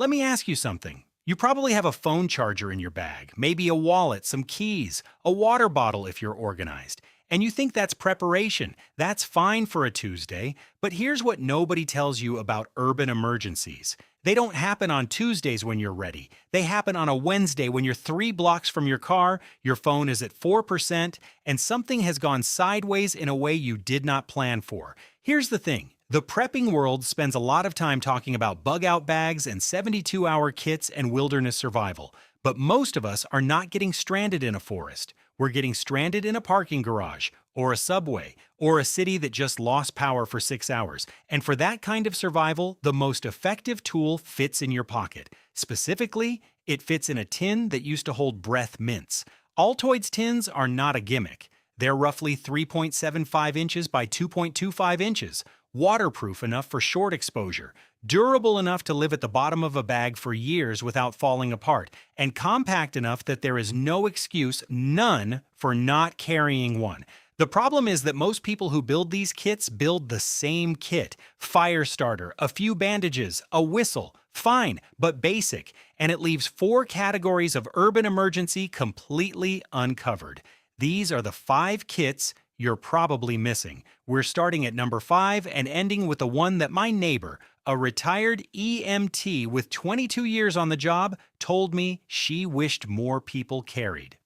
Let me ask you something. You probably have a phone charger in your bag, maybe a wallet, some keys, a water bottle if you're organized. And you think that's preparation. That's fine for a Tuesday, but here's what nobody tells you about urban emergencies. They don't happen on Tuesdays when you're ready. They happen on a Wednesday when you're 3 blocks from your car, your phone is at 4%, and something has gone sideways in a way you did not plan for. Here's the thing. The prepping world spends a lot of time talking about bug-out bags and 72-hour kits and wilderness survival, but most of us are not getting stranded in a forest. We're getting stranded in a parking garage, or a subway, or a city that just lost power for 6 hours. And for that kind of survival, the most effective tool fits in your pocket. Specifically, it fits in a tin that used to hold breath mints. Altoids tins are not a gimmick. They're roughly 3.75 inches by 2.25 inches. Waterproof enough for short exposure, durable enough to live at the bottom of a bag for years without falling apart, and compact enough that there is no excuse, none, for not carrying one. The problem is that most people who build these kits build the same kit. Fire starter, a few bandages, a whistle. Fine, but basic. And it leaves 4 categories of urban emergency completely uncovered. These are the 5 kits you're probably missing. We're starting at number 5 and ending with the one that my neighbor, a retired EMT with 22 years on the job, told me she wished more people carried.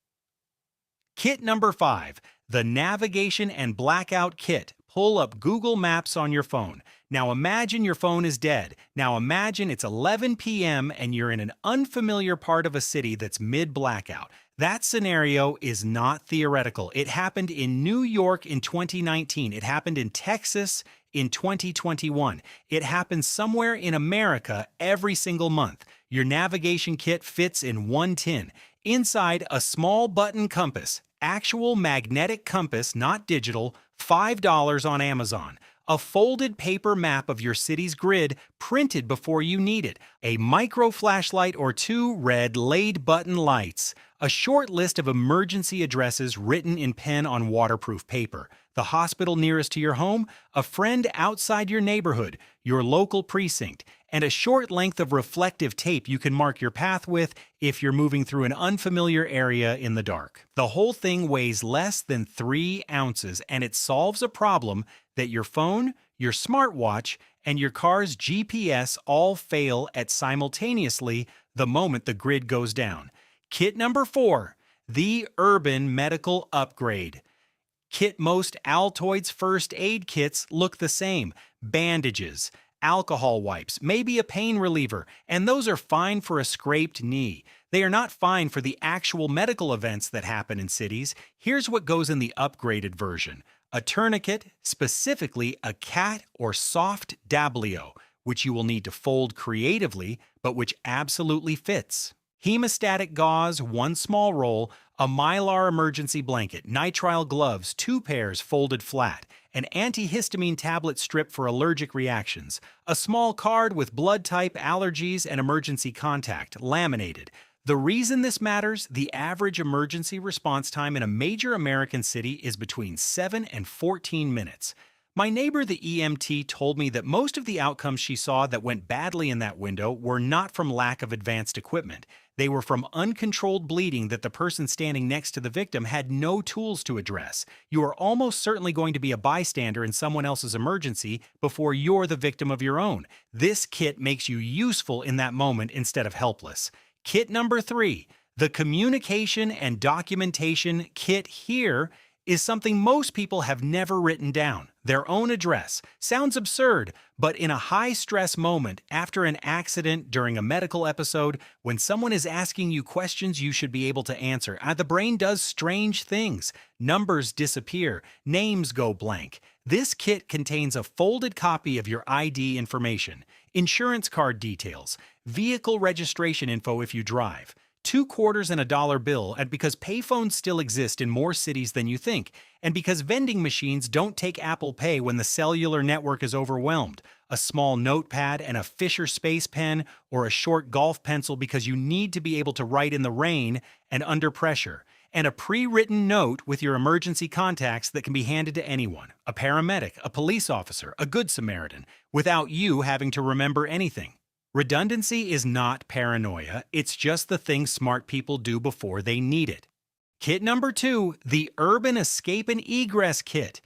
Kit number 5, the Navigation and Blackout Kit. Pull up Google Maps on your phone. Now imagine your phone is dead. Now imagine it's 11 p.m. and you're in an unfamiliar part of a city that's mid-blackout. That scenario is not theoretical. It happened in New York in 2019. It happened in Texas in 2021. It happens somewhere in America every single month. Your navigation kit fits in one tin. Inside, a small button compass, actual magnetic compass, not digital, $5 on Amazon. A folded paper map of your city's grid printed before you need it. A micro flashlight or 2 red LED button lights. A short list of emergency addresses written in pen on waterproof paper. The hospital nearest to your home, a friend outside your neighborhood, your local precinct, and a short length of reflective tape you can mark your path with if you're moving through an unfamiliar area in the dark. The whole thing weighs less than 3 ounces, and it solves a problem that your phone, your smartwatch, and your car's GPS all fail at simultaneously the moment the grid goes down. Kit number 4, the Urban Medical Upgrade. Kit most Altoids first aid kits look the same. Bandages, alcohol wipes, maybe a pain reliever, and those are fine for a scraped knee. They are not fine for the actual medical events that happen in cities. Here's what goes in the upgraded version. A tourniquet, specifically a cat or soft dablio, which you will need to fold creatively, but which absolutely fits. Hemostatic gauze, 1 small roll, a Mylar emergency blanket, nitrile gloves, 2 pairs folded flat, an antihistamine tablet strip for allergic reactions, a small card with blood type, allergies, and emergency contact, laminated. The reason this matters, the average emergency response time in a major American city is between 7 and 14 minutes. My neighbor, the EMT, told me that most of the outcomes she saw that went badly in that window were not from lack of advanced equipment. They were from uncontrolled bleeding that the person standing next to the victim had no tools to address. You are almost certainly going to be a bystander in someone else's emergency before you're the victim of your own. This kit makes you useful in that moment instead of helpless. Kit number 3, the Communication and Documentation Kit here is something most people have never written down. Their own address. Sounds absurd, but in a high-stress moment, after an accident, during a medical episode, when someone is asking you questions you should be able to answer, the brain does strange things. Numbers disappear. Names go blank. This kit contains a folded copy of your ID information, insurance card details, vehicle registration info if you drive, 2 quarters and a dollar bill, and because payphones still exist in more cities than you think, and because vending machines don't take Apple Pay when the cellular network is overwhelmed, a small notepad and a Fisher Space Pen or a short golf pencil because you need to be able to write in the rain and under pressure, and a pre-written note with your emergency contacts that can be handed to anyone, a paramedic, a police officer, a good Samaritan, without you having to remember anything. Redundancy is not paranoia, it's just the thing smart people do before they need it. Kit number 2, the Urban Escape and Egress Kit.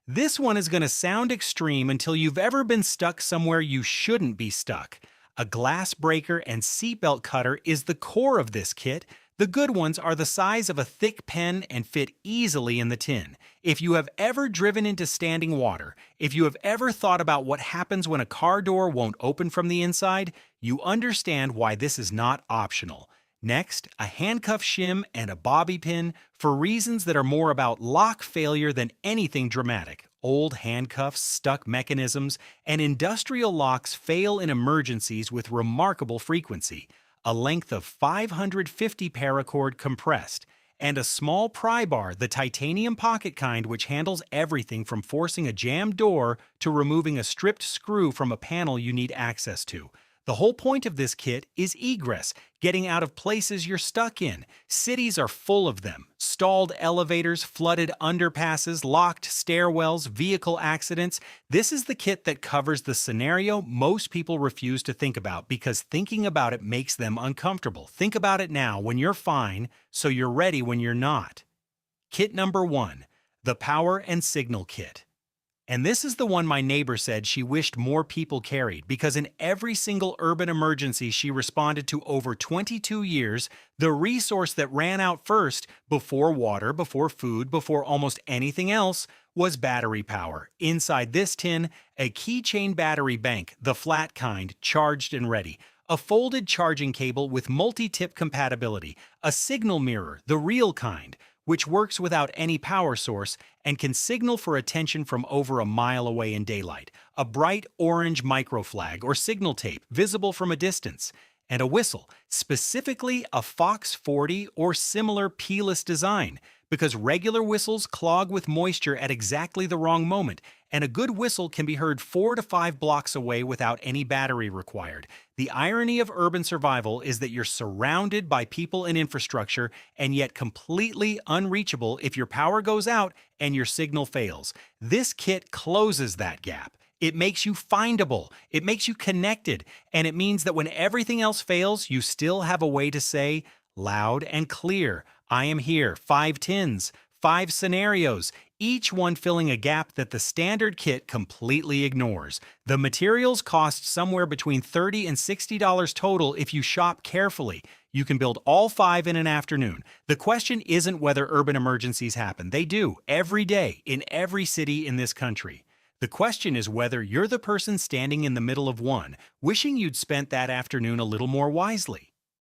This one is going to sound extreme until you've ever been stuck somewhere you shouldn't be stuck. A glass breaker and seatbelt cutter is the core of this kit. The good ones are the size of a thick pen and fit easily in the tin. If you have ever driven into standing water, if you have ever thought about what happens when a car door won't open from the inside, you understand why this is not optional. Next, a handcuff shim and a bobby pin for reasons that are more about lock failure than anything dramatic. Old handcuffs, stuck mechanisms, and industrial locks fail in emergencies with remarkable frequency. A length of 550 paracord compressed, and a small pry bar, the titanium pocket kind, which handles everything from forcing a jammed door to removing a stripped screw from a panel you need access to. The whole point of this kit is egress, getting out of places you're stuck in. Cities are full of them. Stalled elevators, flooded underpasses, locked stairwells, vehicle accidents. This is the kit that covers the scenario most people refuse to think about because thinking about it makes them uncomfortable. Think about it now when you're fine, so you're ready when you're not. Kit number 1, the Power and Signal Kit. And this is the one my neighbor said she wished more people carried because in every single urban emergency she responded to over 22 years, the resource that ran out first, before water, before food, before almost anything else, was battery power. Inside this tin, a keychain battery bank, the flat kind, charged and ready. A folded charging cable with multi-tip compatibility. A signal mirror, the real kind, which works without any power source and can signal for attention from over a mile away in daylight. A bright orange microflag or signal tape visible from a distance. And a whistle, specifically a Fox 40 or similar P-less design, because regular whistles clog with moisture at exactly the wrong moment, and a good whistle can be heard 4 to 5 blocks away without any battery required. The irony of urban survival is that you're surrounded by people and infrastructure and yet completely unreachable if your power goes out and your signal fails. This kit closes that gap. It makes you findable, it makes you connected, and it means that when everything else fails, you still have a way to say, loud and clear, I am here, 5 tins, 5 scenarios, each one filling a gap that the standard kit completely ignores. The materials cost somewhere between $30 and $60 total if you shop carefully. You can build all 5 in an afternoon. The question isn't whether urban emergencies happen. They do, every day, in every city in this country. The question is whether you're the person standing in the middle of one, wishing you'd spent that afternoon a little more wisely.